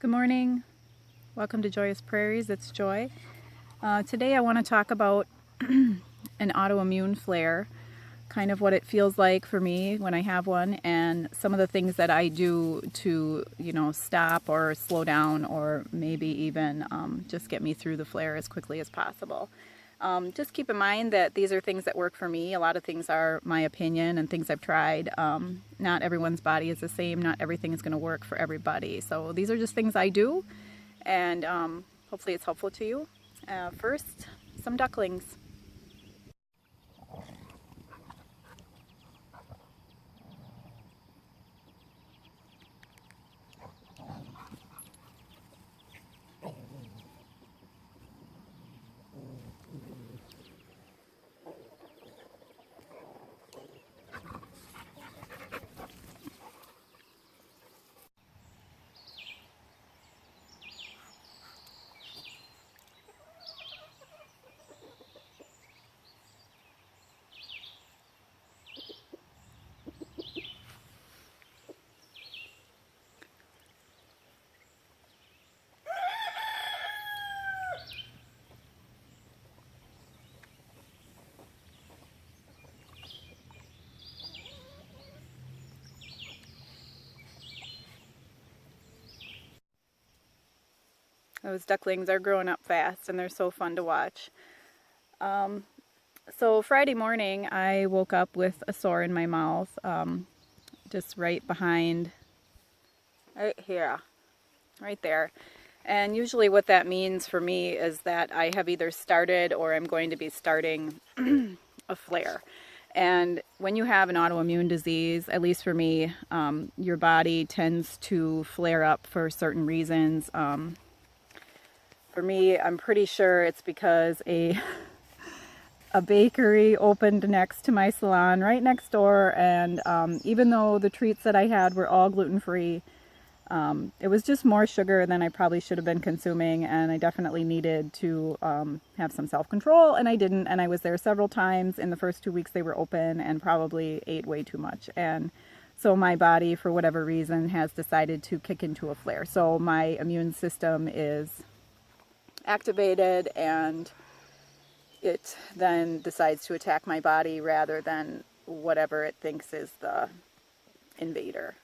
Good morning. Welcome to Joyous Prairies. It's Joy. Today I want to talk about an autoimmune flare, kind of what it feels like for me when I have one, and some of the things that I do to, stop or slow down or maybe even just get me through the flare as quickly as possible. Just keep in mind that these are things that work for me. A lot of things are my opinion and things I've tried. Not everyone's body is the same. Not everything is going to work for everybody. So these are just things I do, and hopefully it's helpful to you. First, some ducklings. Those ducklings are growing up fast and they're so fun to watch. So Friday morning I woke up with a sore in my mouth, just right behind, right here, right there. And usually what that means for me is that I have either started or I'm going to be starting a flare. And when you have an autoimmune disease, at least for me, your body tends to flare up for certain reasons. For me, I'm pretty sure it's because a bakery opened next to my salon, right next door, and even though the treats that I had were all gluten-free, it was just more sugar than I probably should have been consuming, and I definitely needed to have some self-control, and I didn't, and I was there several times in the first 2 weeks they were open and probably ate way too much. And so my body, for whatever reason, has decided to kick into a flare. So my immune system is activated and it then decides to attack my body rather than whatever it thinks is the invader.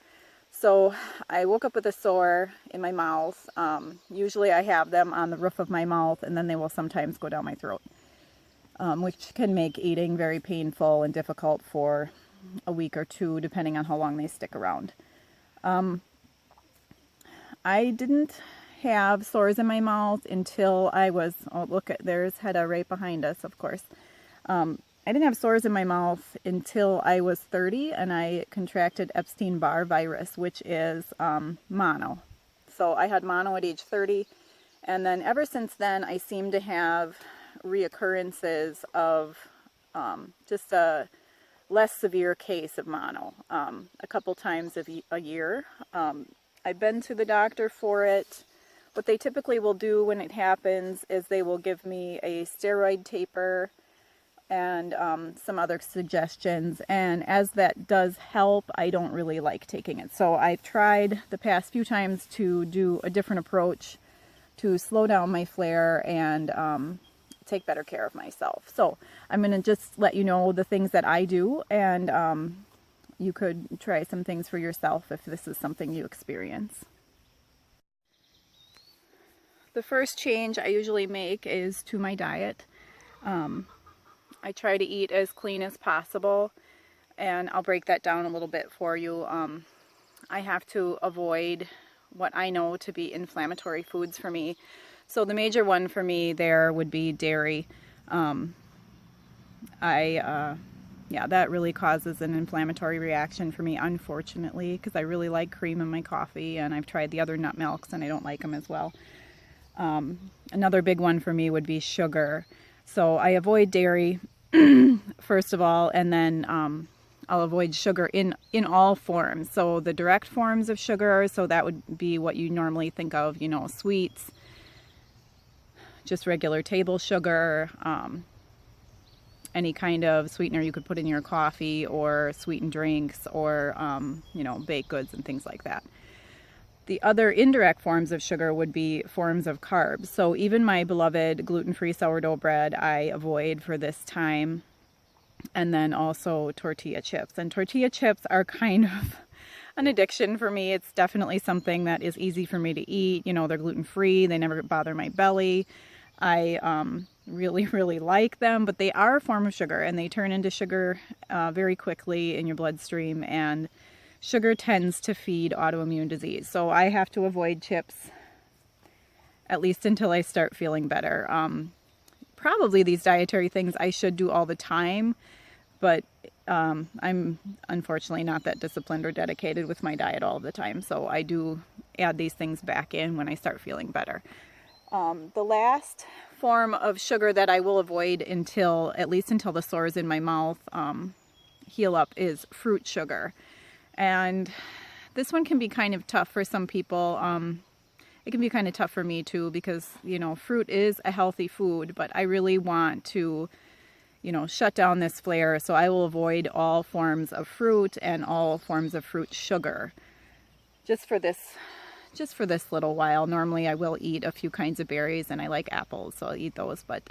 So I woke up with a sore in my mouth. Usually I have them on the roof of my mouth, and then they will sometimes go down my throat, which can make eating very painful and difficult for a week or two, depending on how long they stick around. I didn't have sores in my mouth until I was, oh look, there's Hedda right behind us, of course. I didn't have sores in my mouth until I was 30 and I contracted Epstein-Barr virus, which is mono. So I had mono at age 30, and then ever since then I seem to have reoccurrences of just a less severe case of mono a couple times a year. I've been to the doctor for it. What they typically will do when it happens is they will give me a steroid taper and some other suggestions. And as that does help, I don't really like taking it. So I've tried the past few times to do a different approach to slow down my flare and take better care of myself. So I'm going to just let you know the things that I do, and you could try some things for yourself if this is something you experience. The first change I usually make is to my diet. I try to eat as clean as possible, and I'll break that down a little bit for you. I have to avoid what I know to be inflammatory foods for me. So the major one for me there would be dairy. That really causes an inflammatory reaction for me, unfortunately, because I really like cream in my coffee, and I've tried the other nut milks and I don't like them as well. Another big one for me would be sugar. So I avoid dairy, first of all, and then I'll avoid sugar in all forms. So the direct forms of sugar, so that would be what you normally think of, sweets, just regular table sugar, any kind of sweetener you could put in your coffee or sweetened drinks or, baked goods and things like that. The other indirect forms of sugar would be forms of carbs. So even my beloved gluten-free sourdough bread I avoid for this time. And then also tortilla chips. And tortilla chips are kind of an addiction for me. It's definitely something that is easy for me to eat. You know, they're gluten-free. They never bother my belly. I really like them, but they are a form of sugar, and they turn into sugar very quickly in your bloodstream, and sugar tends to feed autoimmune disease. So I have to avoid chips at least until I start feeling better. Probably these dietary things I should do all the time, but I'm unfortunately not that disciplined or dedicated with my diet all the time. So I do add these things back in when I start feeling better. The last form of sugar that I will avoid at least until the sores in my mouth heal up is fruit sugar. And this one can be kind of tough for some people. It can be kind of tough for me too, because, you know, fruit is a healthy food, but I really want to, you know, shut down this flare. So I will avoid all forms of fruit and all forms of fruit sugar just for this little while. Normally I will eat a few kinds of berries, and I like apples, so I'll eat those, but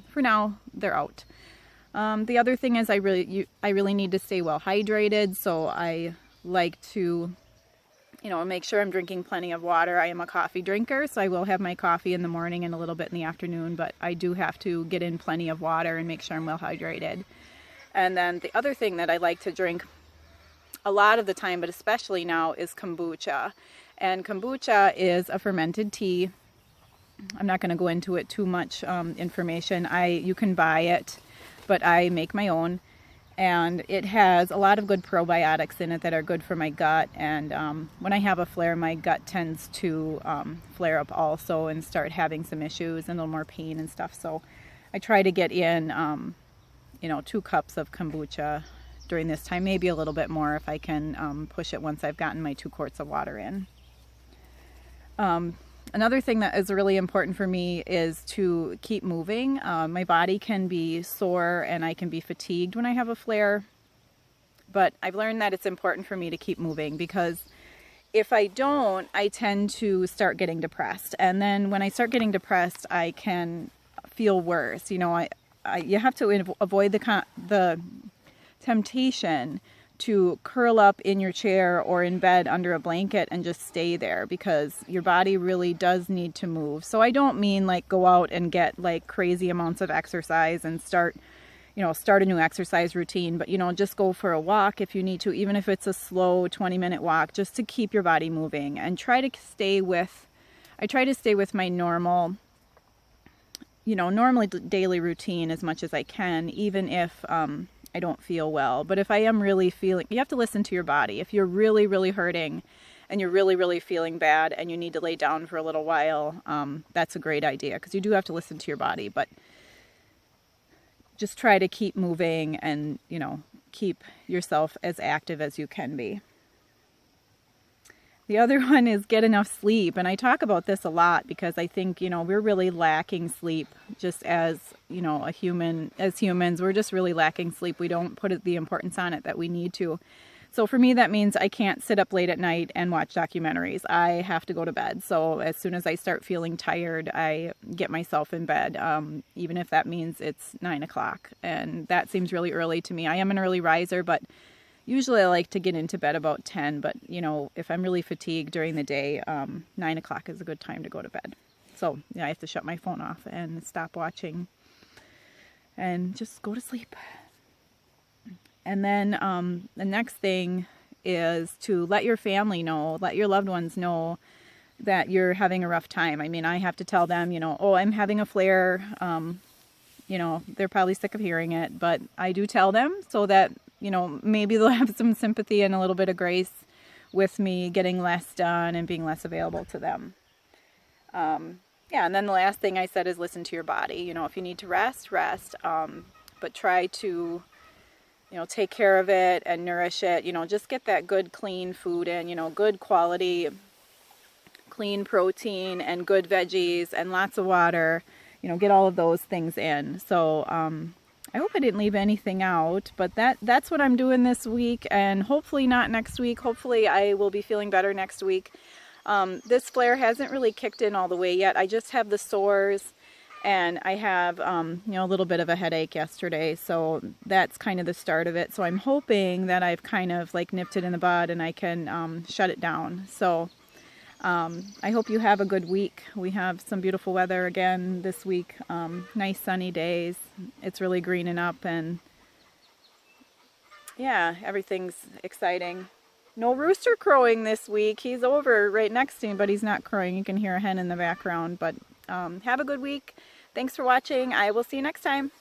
for now they're out. The other thing is I really need to stay well hydrated, so I like to, you know, make sure I'm drinking plenty of water. I am a coffee drinker, so I will have my coffee in the morning and a little bit in the afternoon, but I do have to get in plenty of water and make sure I'm well hydrated. And then the other thing that I like to drink a lot of the time, but especially now, is kombucha. And kombucha is a fermented tea. I'm not going to go into it too much information. You can buy it, but I make my own. And it has a lot of good probiotics in it that are good for my gut. And when I have a flare, my gut tends to flare up also and start having some issues and a little more pain and stuff. So I try to get in, 2 cups of kombucha during this time, maybe a little bit more if I can push it once I've gotten my 2 quarts of water in. Another thing that is really important for me is to keep moving. My body can be sore and I can be fatigued when I have a flare, but I've learned that it's important for me to keep moving, because if I don't, I tend to start getting depressed. And then when I start getting depressed, I can feel worse. You know, you have to avoid the temptation to curl up in your chair or in bed under a blanket and just stay there, because your body really does need to move. So I don't mean like go out and get like crazy amounts of exercise and start a new exercise routine, but, you know, just go for a walk if you need to, even if it's a slow 20-minute walk, just to keep your body moving, and I try to stay with my normally daily routine as much as I can, even if, I don't feel well. But if I am really feeling, you have to listen to your body. If you're really hurting and you're really feeling bad and you need to lay down for a little while, that's a great idea, because you do have to listen to your body. But just try to keep moving and, you know, keep yourself as active as you can be. The other one is get enough sleep. And I talk about this a lot because I think, you know, we're really lacking sleep just as, you know, as humans, we're just really lacking sleep. We don't put the importance on it that we need to. So for me, that means I can't sit up late at night and watch documentaries. I have to go to bed. So as soon as I start feeling tired, I get myself in bed, even if that means it's 9 o'clock. And that seems really early to me. I am an early riser, but usually I like to get into bed about 10, but, you know, if I'm really fatigued during the day, 9 o'clock is a good time to go to bed. So, yeah, I have to shut my phone off and stop watching and just go to sleep. And then the next thing is to let your family know, let your loved ones know that you're having a rough time. I mean, I have to tell them, you know, oh, I'm having a flare. You know, they're probably sick of hearing it, but I do tell them so that, you know, maybe they'll have some sympathy and a little bit of grace with me getting less done and being less available to them. Yeah, and then the last thing I said is listen to your body. You know, if you need to rest, but try to, you know, take care of it and nourish it. You know, just get that good, clean food in, you know, good quality, clean protein and good veggies and lots of water. You know, get all of those things in. So, I hope I didn't leave anything out, but that's what I'm doing this week, and hopefully not next week. Hopefully I will be feeling better next week. This flare hasn't really kicked in all the way yet. I just have the sores, and I have, you know, a little bit of a headache yesterday, so that's kind of the start of it. So I'm hoping that I've kind of like nipped it in the bud and I can shut it down. So I hope you have a good week. We have some beautiful weather again this week. Nice sunny days. It's really greening up, and yeah, everything's exciting. No rooster crowing this week. He's over right next to me, but he's not crowing. You can hear a hen in the background. But have a good week. Thanks for watching. I will see you next time.